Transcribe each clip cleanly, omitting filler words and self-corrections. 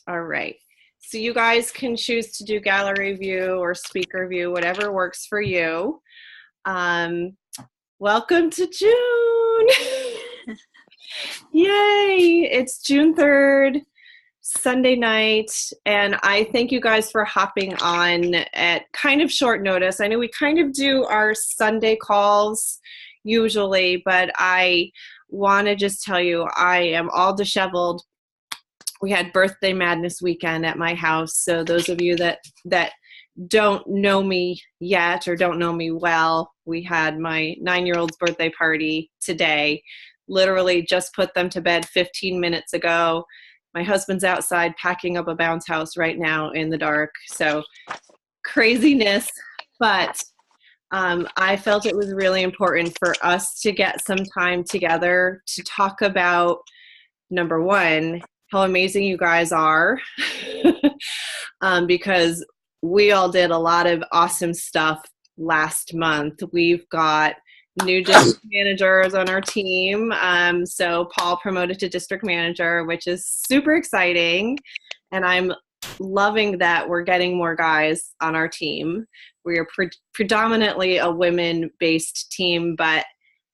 All right. So you guys can choose to do gallery view or speaker view, whatever works for you. Um, Welcome to June. Yay. It's June 3rd, Sunday night. And I thank you guys for hopping on at kind of short notice. I know we kind of do our Sunday calls usually, but I want to just tell you I am all disheveled. We had birthday madness weekend at my house. So those of you that don't know me yet or don't know me well, we had my 9-year-old's birthday party today. Literally just put them to bed 15 minutes ago. My husband's outside packing up a bounce house right now in the dark. So craziness, but I felt it was really important for us to get some time together to talk about, number one, how amazing you guys are, because we all did a lot of awesome stuff last month. We've got new district managers on our team. So Paul promoted to district manager, which is super exciting. And I'm loving that we're getting more guys on our team. We are predominantly a women-based team, but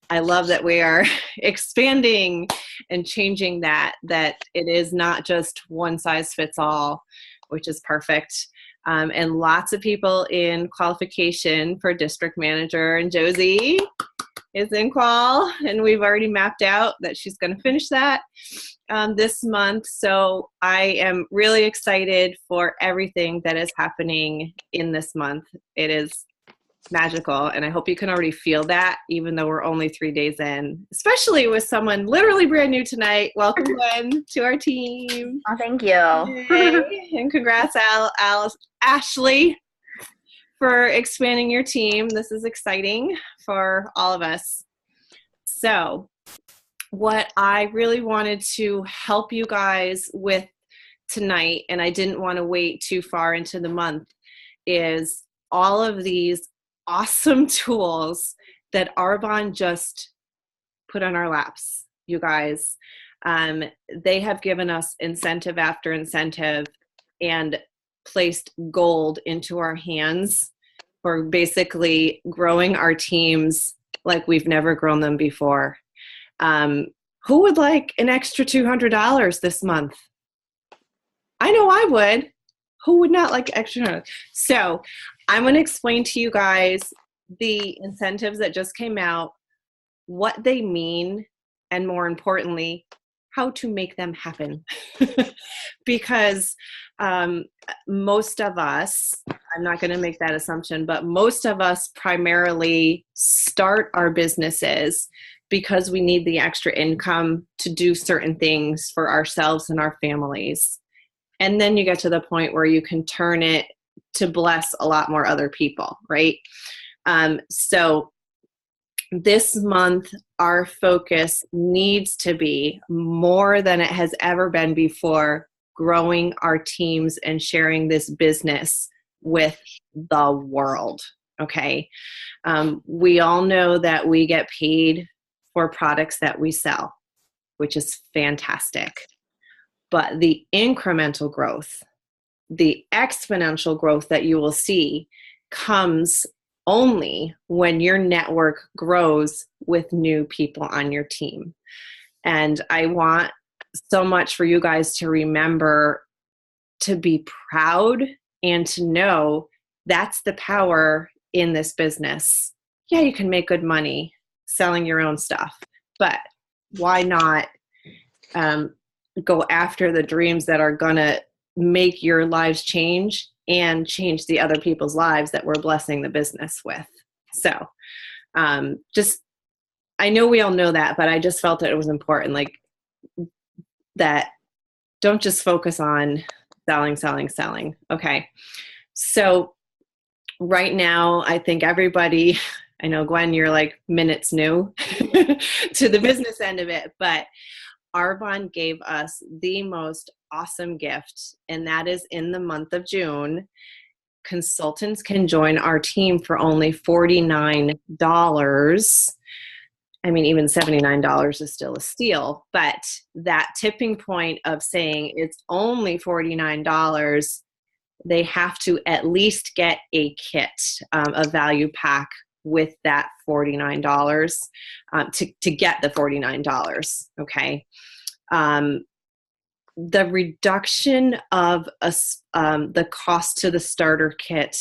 I love that we are expanding and changing that it is not just one size fits all, which is perfect. And lots of people in qualification for district manager, and Josie is in qual, and we've already mapped out that she's going to finish that this month. So I am really excited for everything that is happening in this month. It is magical, and I hope you can already feel that, even though we're only 3 days in, especially with someone literally brand new tonight. Welcome, Gwen, to our team. Oh, thank you. Yay. And congrats, Ashley, for expanding your team. This is exciting for all of us. So what I really wanted to help you guys with tonight, and I didn't want to wait too far into the month, is all of these awesome tools that Arbonne just put on our laps, you guys. They have given us incentive after incentive and placed gold into our hands for basically growing our teams like we've never grown them before. Who would like an extra $200 this month? I know I would. Who would not like extra? So I'm going to explain to you guys the incentives that just came out, what they mean, and more importantly, how to make them happen. Because most of us, I'm not going to make that assumption, but most of us primarily start our businesses because we need the extra income to do certain things for ourselves and our families. And then you get to the point where you can turn it to bless a lot more other people, right? So this month, our focus needs to be more than it has ever been before, growing our teams and sharing this business with the world, okay? We all know that we get paid for products that we sell, which is fantastic. But the incremental growth, the exponential growth that you will see comes only when your network grows with new people on your team. And I want so much for you guys to remember to be proud and to know that's the power in this business. Yeah, you can make good money selling your own stuff, but why not go after the dreams that are going to make your lives change and change the other people's lives that we're blessing the business with. So I know we all know that, but I just felt that it was important, like that don't just focus on selling. Okay. So right now, I think everybody, I know Gwen, you're like minutes new to the business end of it, but Arbonne gave us the most awesome gift, and that is in the month of June. Consultants can join our team for only $49, I mean, even $79 is still a steal, but that tipping point of saying it's only $49, they have to at least get a kit, a value pack with that $49 to get the $49. Okay. The reduction of the cost to the starter kit,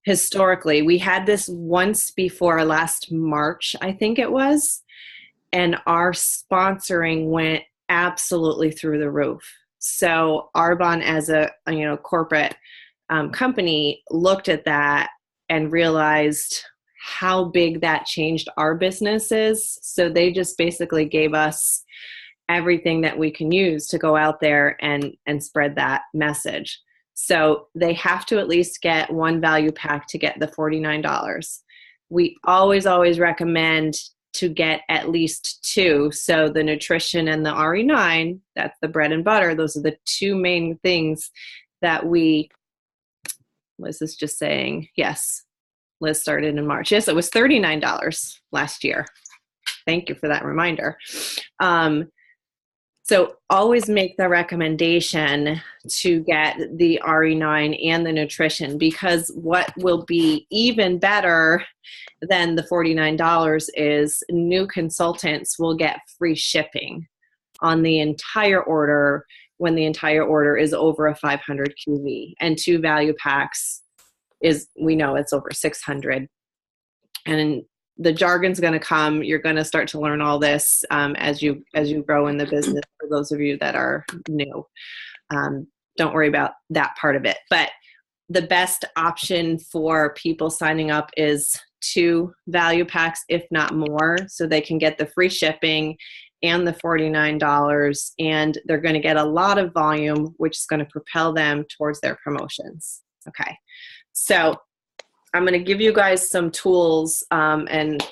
historically, we had this once before last March, I think it was, and our sponsoring went absolutely through the roof. So Arbonne, as a corporate company, looked at that and realized how big that changed our businesses. So they just basically gave us everything that we can use to go out there and spread that message. So they have to at least get one value pack to get the $49. We always recommend to get at least two. So the nutrition and the RE9, that's the bread and butter. Those are the two main things that Liz is just saying, yes, Liz started in March. Yes, it was $39 last year. Thank you for that reminder. So always make the recommendation to get the RE9 and the nutrition, because what will be even better than the $49 is new consultants will get free shipping on the entire order when the entire order is over a 500 QV, and two value packs we know it's over 600. And the jargon's going to come. You're going to start to learn all this as you grow in the business. For those of you that are new, don't worry about that part of it. But the best option for people signing up is two value packs, if not more, so they can get the free shipping and the $49, and they're going to get a lot of volume, which is going to propel them towards their promotions. Okay, so I'm going to give you guys some tools and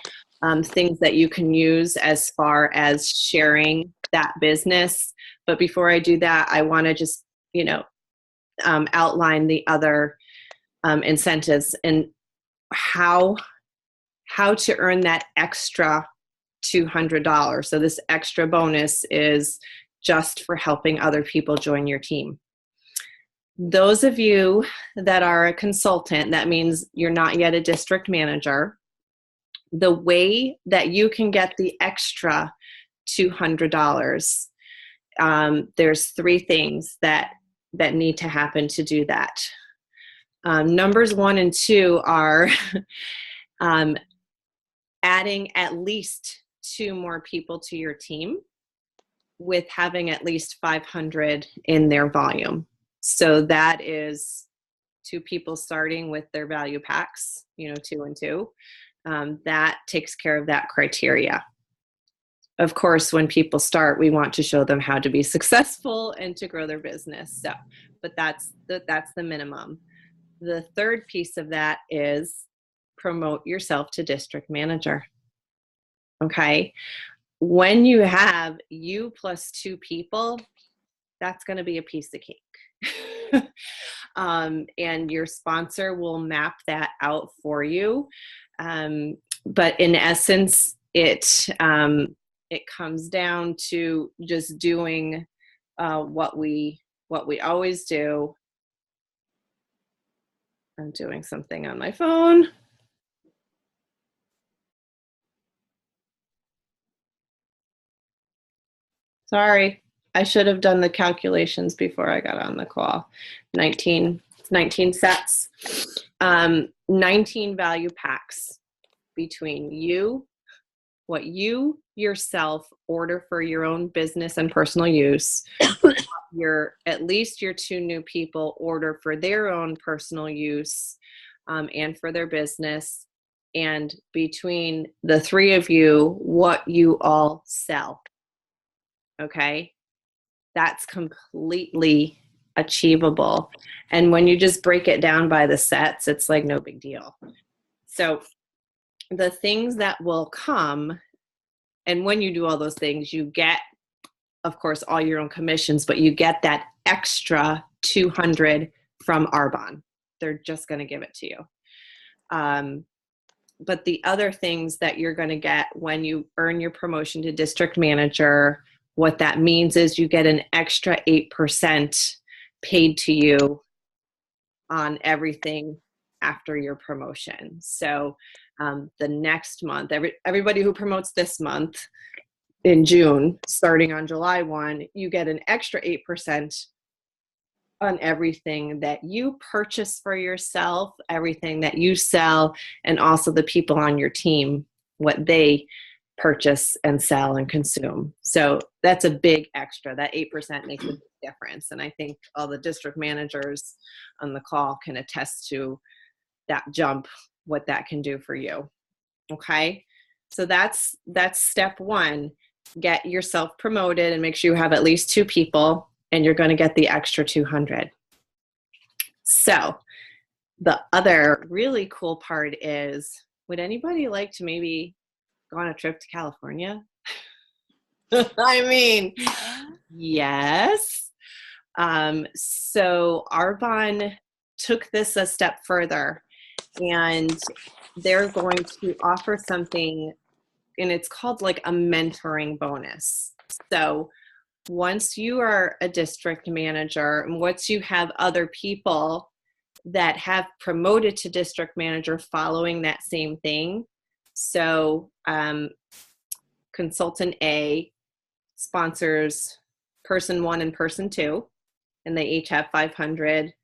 things that you can use as far as sharing that business. But before I do that, I want to just, outline the other incentives and how to earn that extra $200. So this extra bonus is just for helping other people join your team. Those of you that are a consultant, that means you're not yet a district manager. The way that you can get the extra $200, there's three things that need to happen to do that. Numbers 1 and 2 are adding at least 2 more people to your team with having at least 500 in their volume. So that is 2 people starting with their value packs, 2 and 2. That takes care of that criteria. Of course, when people start, we want to show them how to be successful and to grow their business. So, but that's the minimum. The third piece of that is promote yourself to district manager. Okay. When you have you plus 2 people, that's going to be a piece of cake. And your sponsor will map that out for you. But in essence, it comes down to just doing what we always do. I'm doing something on my phone. Sorry, I should have done the calculations before I got on the call. 19 sets, 19 value packs between you, what you yourself order for your own business and personal use, at least your 2 new people order for their own personal use and for their business, and between the 3 of you, what you all sell. Okay, that's completely achievable. And when you just break it down by the sets, it's like no big deal. So the things that will come, and when you do all those things, you get, of course, all your own commissions, but you get that extra 200 from Arbonne. They're just going to give it to you. but the other things that you're going to get when you earn your promotion to district manager, what that means is you get an extra 8% paid to you on everything after your promotion. So the next month, everybody who promotes this month in June, starting on July 1, you get an extra 8% on everything that you purchase for yourself, everything that you sell, and also the people on your team, what they purchase and sell and consume. So that's a big extra. That 8% makes a big difference. And I think all the district managers on the call can attest to that jump, what that can do for you. Okay. So that's step one. Get yourself promoted and make sure you have at least 2 people, and you're going to get the extra 200. So the other really cool part is, would anybody like to maybe go on a trip to California? I mean, yes. So Arbonne took this a step further, and they're going to offer something, and it's called like a mentoring bonus. So once you are a district manager, and once you have other people that have promoted to district manager following that same thing. So consultant A sponsors person 1 and person 2, and they each have 500.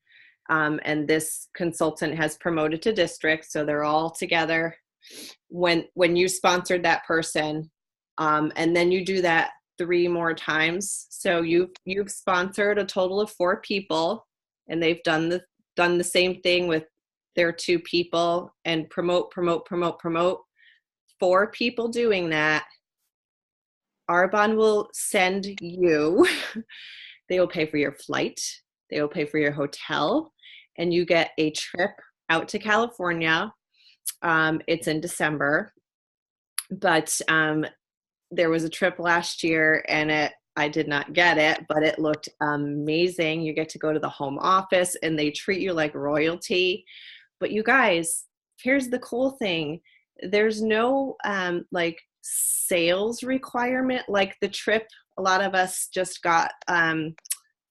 And this consultant has promoted to district, so they're all together. When you sponsored that person, and then you do that 3 more times. So you've sponsored a total of 4 people, and they've done the same thing with their 2 people, and promote. 4 people doing that. Arbonne will send you, they will pay for your flight, they will pay for your hotel, and you get a trip out to California. It's in December, but there was a trip last year, and I did not get it, but it looked amazing. You get to go to the home office, and they treat you like royalty. But you guys, here's the cool thing. There's no like sales requirement like the trip. A lot of us just got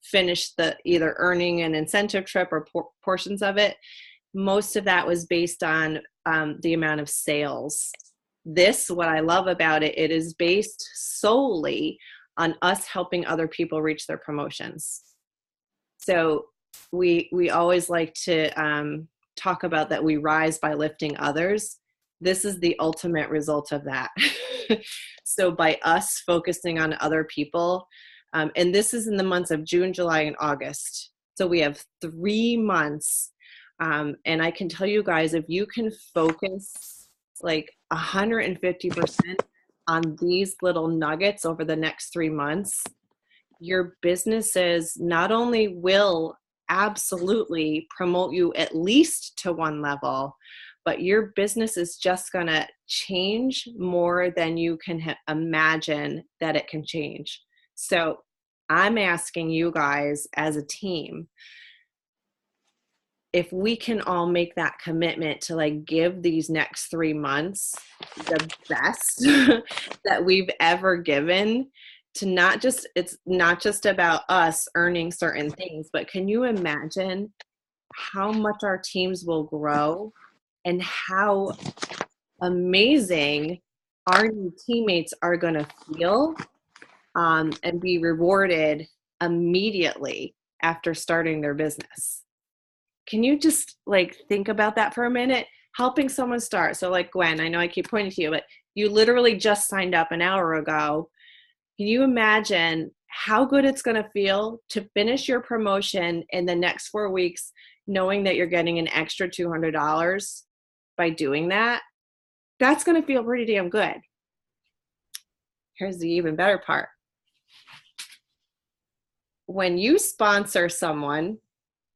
finished the either earning an incentive trip or portions of it. Most of that was based on the amount of sales. This, what I love about it, it is based solely on us helping other people reach their promotions. So we always like to talk about that we rise by lifting others. This is the ultimate result of that. So by us focusing on other people, and this is in the months of June, July, and August. So we have 3 months. And I can tell you guys, if you can focus like 150% on these little nuggets over the next 3 months, your businesses not only will absolutely promote you at least to 1 level, but your business is just going to change more than you can imagine that it can change. So I'm asking you guys as a team, if we can all make that commitment to like give these next 3 months the best that we've ever given, to it's not just about us earning certain things, but can you imagine how much our teams will grow and how amazing our new teammates are going to feel and be rewarded immediately after starting their business? Can you just like think about that for a minute? Helping someone start. So like Gwen, I know I keep pointing to you, but you literally just signed up an hour ago. Can you imagine how good it's going to feel to finish your promotion in the next 4 weeks, knowing that you're getting an extra $200 by doing that? That's going to feel pretty damn good. Here's the even better part. When you sponsor someone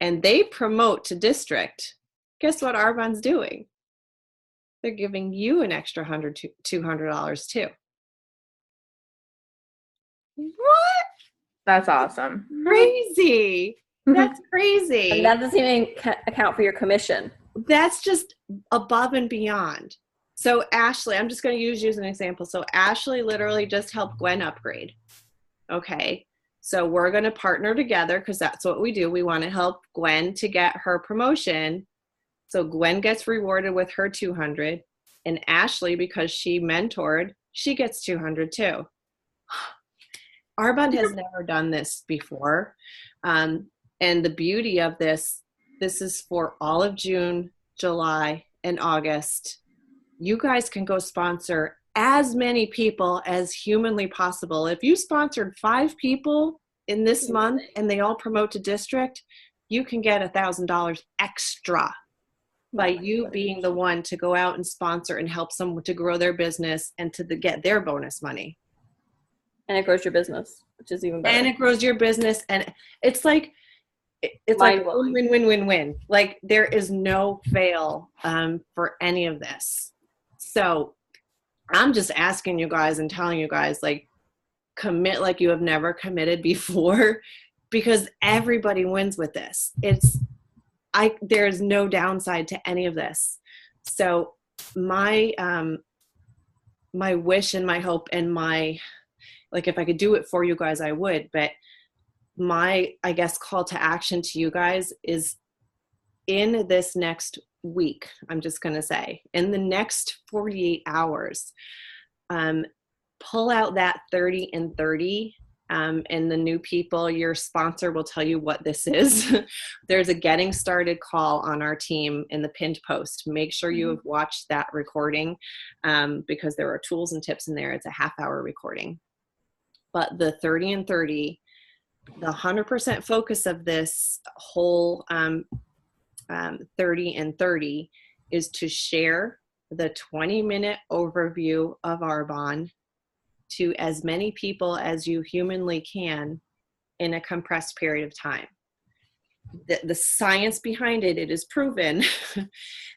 and they promote to district, guess what Arbonne's doing? They're giving you an extra $200 too. What? That's awesome. Crazy. That's crazy. And that doesn't even account for your commission. That's just above and beyond. So Ashley, I'm just going to use you as an example. So Ashley literally just helped Gwen upgrade. Okay. So we're going to partner together because that's what we do. We want to help Gwen to get her promotion. So Gwen gets rewarded with her 200, and Ashley, because she mentored, she gets 200 too. Arbonne has never done this before. And the beauty of this is for all of June, July, and August. You guys can go sponsor as many people as humanly possible. If you sponsored 5 people in this month and they all promote to district, you can get $1,000 extra by you being the one to go out and sponsor and help someone to grow their business and to get their bonus money. And it grows your business, which is even better. And it grows your business, and it's like win-win-win-win. Like there is no fail for any of this. So I'm just asking you guys and telling you guys, like, commit like you have never committed before, because everybody wins with this. There's no downside to any of this. So my wish and my hope and like, if I could do it for you guys, I would, but my, I guess, call to action to you guys is in this next week, I'm just going to say, in the next 48 hours, pull out that 30 and 30. And the new people, your sponsor will tell you what this is. There's a getting started call on our team in the pinned post. Make sure you have watched that recording because there are tools and tips in there. It's a half-hour recording. But the 30 and 30, the 100% focus of this whole 30 and 30 is to share the 20-minute overview of Arbonne to as many people as you humanly can in a compressed period of time. The science behind it is proven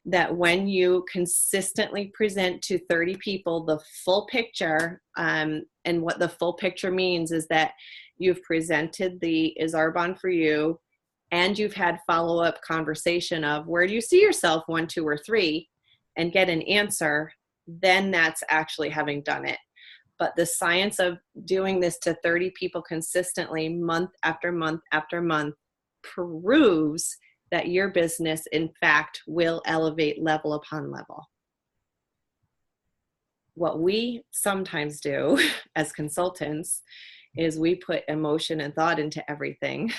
that when you consistently present to 30 people the full picture, and what the full picture means is that you've presented is Arbonne for you, and you've had follow-up conversation of where do you see yourself 1, 2, or 3, and get an answer, then that's actually having done it. But the science of doing this to 30 people consistently, month after month after month, proves that your business, in fact, will elevate level upon level. What we sometimes do as consultants is we put emotion and thought into everything.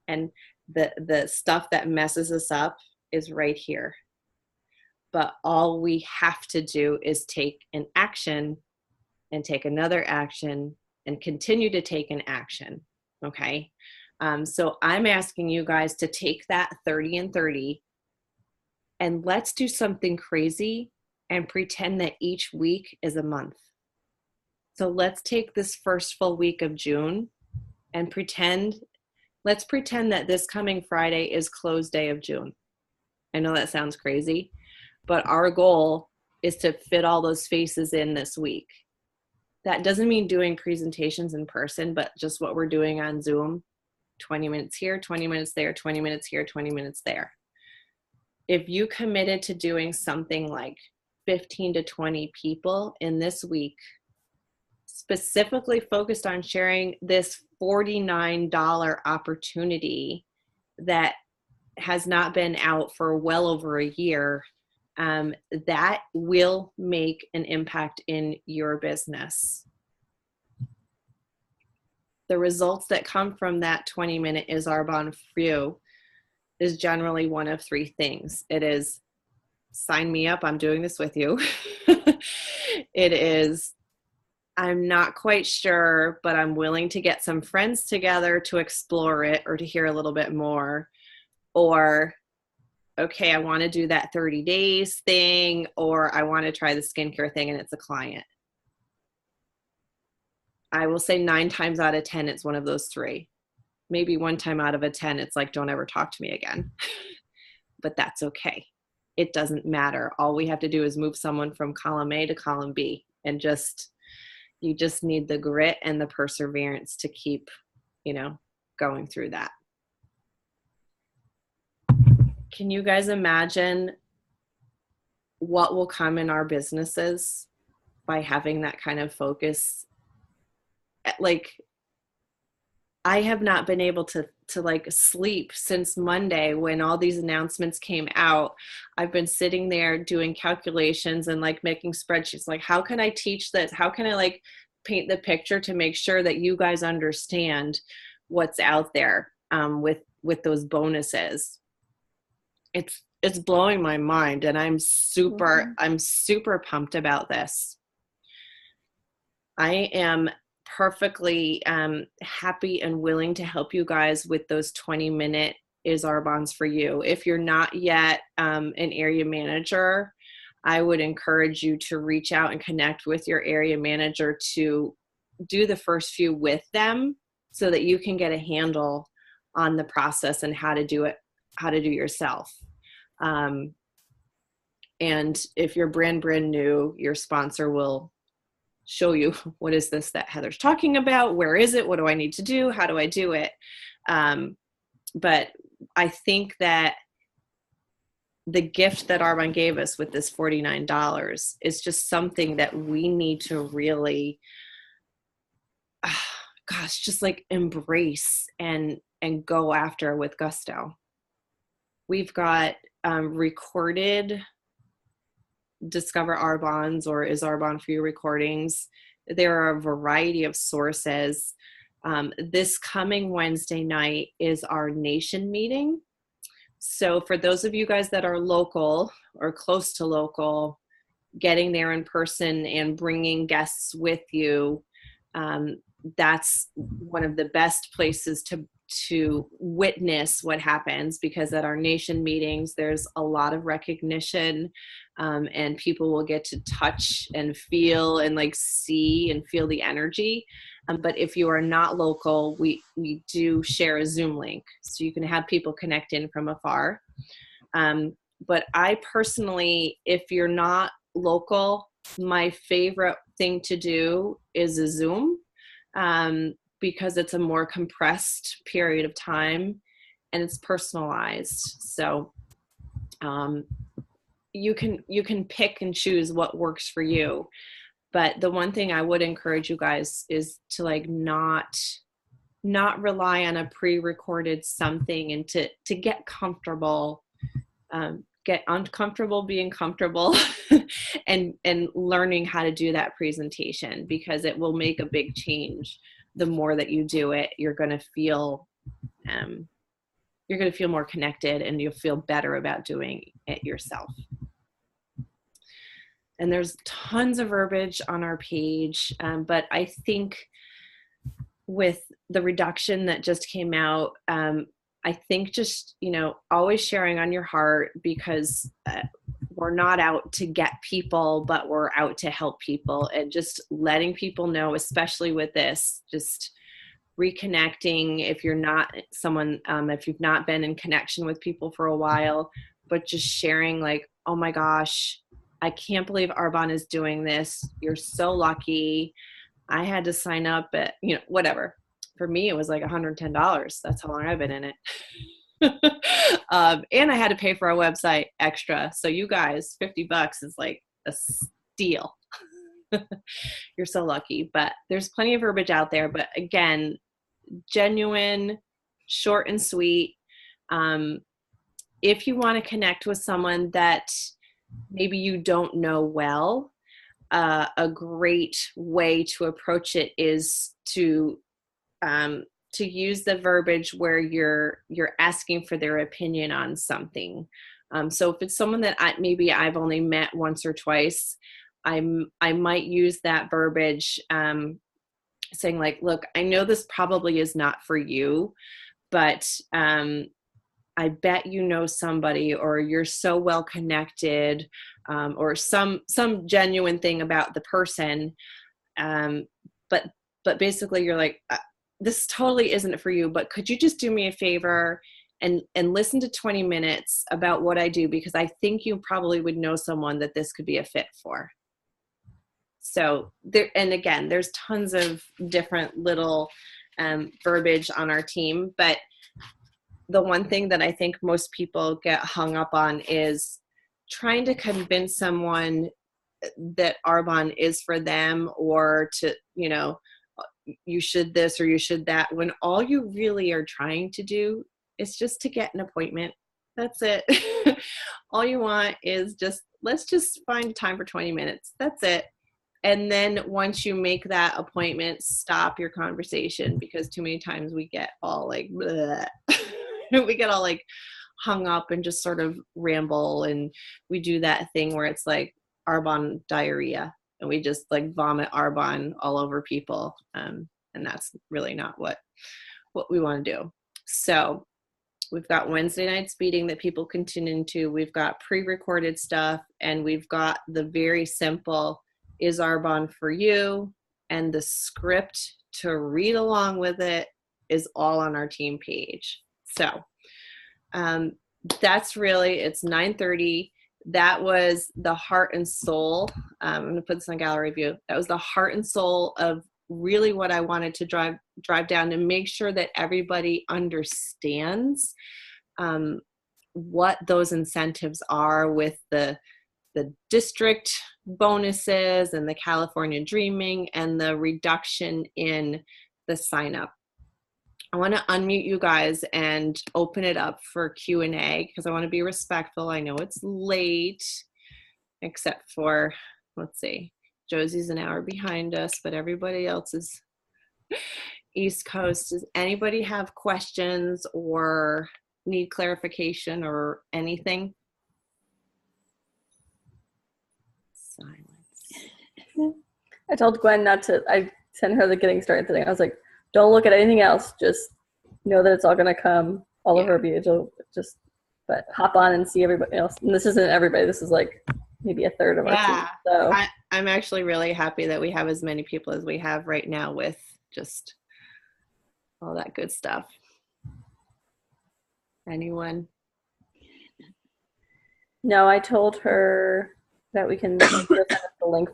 And the stuff that messes us up is right here. But all we have to do is take an action and take another action and continue to take an action. Okay. So I'm asking you guys to take that 30 and 30 and let's do something crazy and pretend that each week is a month. So let's take this first full week of June and let's pretend that this coming Friday is close day of June. I know that sounds crazy, but our goal is to fit all those faces in this week. That doesn't mean doing presentations in person, but just what we're doing on Zoom, 20 minutes here, 20 minutes there, 20 minutes here, 20 minutes there. If you committed to doing something like 15 to 20 people in this week, specifically focused on sharing this $49 opportunity that has not been out for well over a year, that will make an impact in your business. The results that come from that 20-minute is Arbonne for you is generally one of 3 things. It is, sign me up, I'm doing this with you. It is, I'm not quite sure, but I'm willing to get some friends together to explore it or to hear a little bit more. Or, okay, I want to do that 30 days thing, or I want to try the skincare thing and it's a client. I will say 9 times out of 10, it's one of those 3. Maybe 1 time out of 10, it's like, don't ever talk to me again. But that's okay. It doesn't matter. All we have to do is move someone from column A to column B, and you just need the grit and the perseverance to keep, going through that. Can you guys imagine what will come in our businesses by having that kind of focus. Like, I have not been able to like sleep since Monday when all these announcements came out. I've been sitting there doing calculations and like making spreadsheets. Like, how can I teach this? How can I like paint the picture to make sure that you guys understand what's out there with those bonuses? It's blowing my mind, and I'm super pumped about this. I am perfectly happy and willing to help you guys with those 20-minute is our bonds for you. If you're not yet an area manager, I would encourage you to reach out and connect with your area manager to do the first few with them so that you can get a handle on the process and how to do it, how to do yourself. And if you're brand new, your sponsor will show you, what is this that Heather's talking about? Where is it? What do I need to do? How do I do it? But I think that the gift that Arbonne gave us with this $49 is just something that we need to really, just like embrace and go after with gusto. We've got recorded Discover Arbonne's or Is Arbonne for You recordings. There are a variety of sources. This coming Wednesday night is our nation meeting. So for those of you guys that are local or close to local, getting there in person and bringing guests with you, that's one of the best places to witness what happens, because at our nation meetings, there's a lot of recognition, and people will get to touch and feel and like see and feel the energy. But if you are not local, we do share a Zoom link, so you can have people connect in from afar. But I personally, if you're not local, my favorite thing to do is a Zoom, because it's a more compressed period of time and it's personalized. So you can pick and choose what works for you. But the one thing I would encourage you guys is to like not rely on a pre-recorded something, and to get comfortable, get uncomfortable being comfortable and learning how to do that presentation, because it will make a big change. The more that you do it, you're going to feel more connected, and you'll feel better about doing it yourself. And there's tons of verbiage on our page, but I think with the reduction that just came out, I think just, always sharing on your heart, because we're not out to get people, but we're out to help people, and just letting people know, especially with this, just reconnecting. If you're not someone, if you've not been in connection with people for a while, but just sharing like, oh my gosh, I can't believe Arbonne is doing this. You're so lucky. I had to sign up at, whatever. For me, it was like $110. That's how long I've been in it. And I had to pay for our website extra. So you guys, $50 is like a steal. You're so lucky. But there's plenty of verbiage out there. But again, genuine, short and sweet. If you want to connect with someone that maybe you don't know well, a great way to approach it is to use the verbiage where you're asking for their opinion on something. So if it's someone that I've only met once or twice, I might use that verbiage, saying like, look, I know this probably is not for you, but I bet you know somebody, or you're so well connected, or some genuine thing about the person. But basically you're like, this totally isn't for you, but could you just do me a favor and listen to 20 minutes about what I do? Because I think you probably would know someone that this could be a fit for. So there, and again, there's tons of different little verbiage on our team, but the one thing that I think most people get hung up on is trying to convince someone that Arbonne is for them, or to, you know, you should this or you should that, when all you really are trying to do is just to get an appointment. That's it. All you want is just, let's just find time for 20 minutes. That's it. And then once you make that appointment, stop your conversation, because too many times we get all like, bleh. We get all like hung up and just sort of ramble, and we do that thing where it's like Arbonne diarrhea, and we just like vomit Arbonne all over people. And that's really not what we want to do. So we've got Wednesday night speeding that people can tune into. We've got pre-recorded stuff, and we've got the very simple "Is Arbonne for you?" and the script to read along with it is all on our team page. So that's really, it's 9:30. That was the heart and soul. I'm going to put this on gallery view. That was the heart and soul of really what I wanted to drive down, to make sure that everybody understands what those incentives are with the district bonuses and the California Dreaming and the reduction in the sign up. I want to unmute you guys and open it up for Q&A, because I want to be respectful. I know it's late, except for, let's see, Josie's an hour behind us, but everybody else is East Coast. Does anybody have questions or need clarification or anything? Silence. I told Gwen not to, I sent her the getting started thing. I was like, don't look at anything else. Just know that it's all going to come all over you. But hop on and see everybody else. And this isn't everybody. This is like maybe a third of our team. So I'm actually really happy that we have as many people as we have right now, with just all that good stuff. Anyone? No, I told her that we can send us the link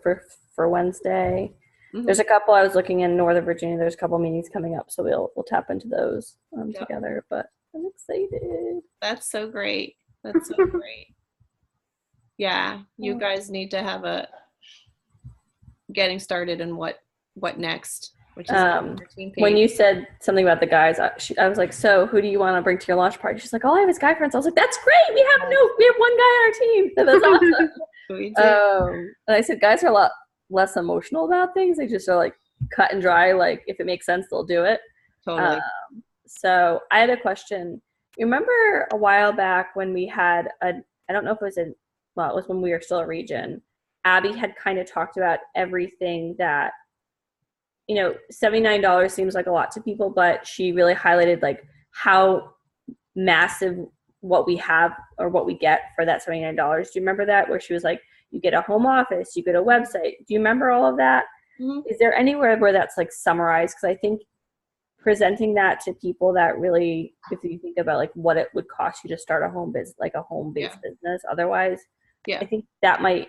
for Wednesday. Mm-hmm. There's a couple I was looking in Northern Virginia. There's a couple meetings coming up, so we'll tap into those together. But I'm excited. That's so great. That's so great. Yeah, you guys need to have a getting started and what next. Which is when you said something about the guys, I was like, so who do you want to bring to your launch party? She's like, oh, I have his guy friends. I was like, that's great. We have one guy on our team. That's awesome. And I said, guys are a lot less emotional about things. They just are like cut and dry. Like if it makes sense, they'll do it. Totally. So I had a question. You remember a while back when we had I don't know if it was when we were still a region. Abby had kind of talked about everything that, you know, $79 seems like a lot to people, but she really highlighted like how massive what we have or what we get for that $79. Do you remember that? Where she was like, you get a home office, you get a website. Do you remember all of that? Mm-hmm. Is there anywhere where that's like summarized? Because I think presenting that to people that really, if you think about like what it would cost you to start a home-based business otherwise, I think that might,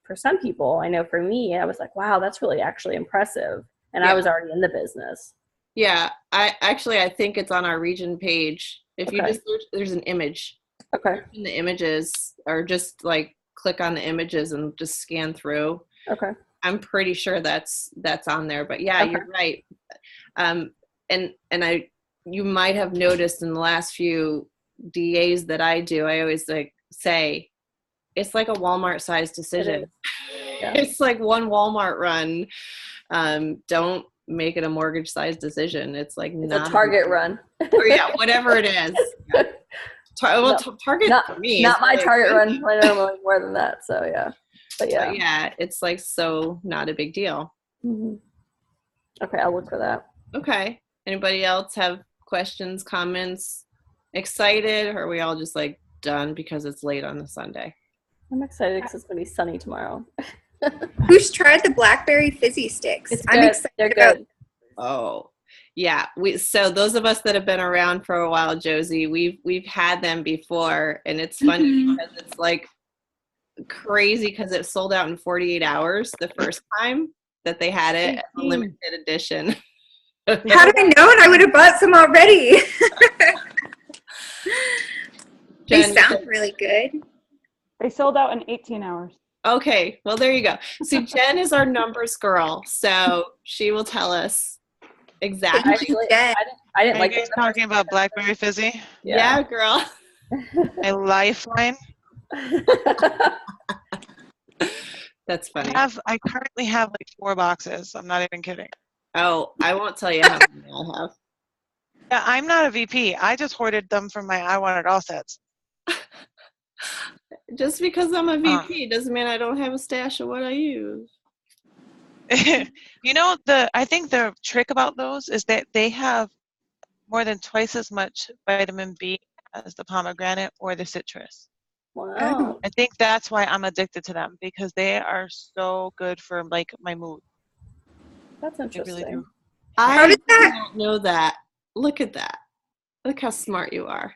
for some people, I know for me, I was like, wow, that's really actually impressive. And I was already in the business. Yeah, I think it's on our region page. If you just search, there's an image. Okay. In the images, or just like click on the images and just scan through. Okay. I'm pretty sure that's on there. But yeah, you're right. And you might have noticed in the last few DAs that I do, I always like say, it's like a Walmart size decision. Yeah. It's like one Walmart run. Don't make it a mortgage size decision. It's like it's not a Target run. Or whatever it is. Yeah. Target for me. Not my Target run. I know more than that. So yeah. But yeah, it's like so not a big deal. Mm-hmm. Okay, I'll look for that. Okay. Anybody else have questions, comments? Excited? Or are we all just like done because it's late on a Sunday? I'm excited because it's gonna be sunny tomorrow. Who's tried the blackberry fizzy sticks? I'm excited. They're good. Oh, yeah. So those of us that have been around for a while, Josie, we've had them before, and it's funny because it's like crazy because it sold out in 48 hours the first time that they had it as a limited edition. How did I know it? I would have bought some already. They sound really good. They sold out in 18 hours. Okay, well, there you go. So Jen is our numbers girl, so she will tell us exactly. Actually, Jen. I didn't Are like you guys talking about Blackberry Fizzy? Yeah, girl. My lifeline. That's funny. I currently have like 4 boxes. I'm not even kidding. Oh, I won't tell you how many I have. Yeah, I'm not a VP. I just hoarded them from my I Want It All sets. Just because I'm a VP doesn't mean I don't have a stash of what I use. You know, I think the trick about those is that they have more than twice as much vitamin B as the pomegranate or the citrus. Wow. I think that's why I'm addicted to them, because they are so good for like my mood. That's They interesting. really do. I did did that- not know that. Look at that. Look how smart you are.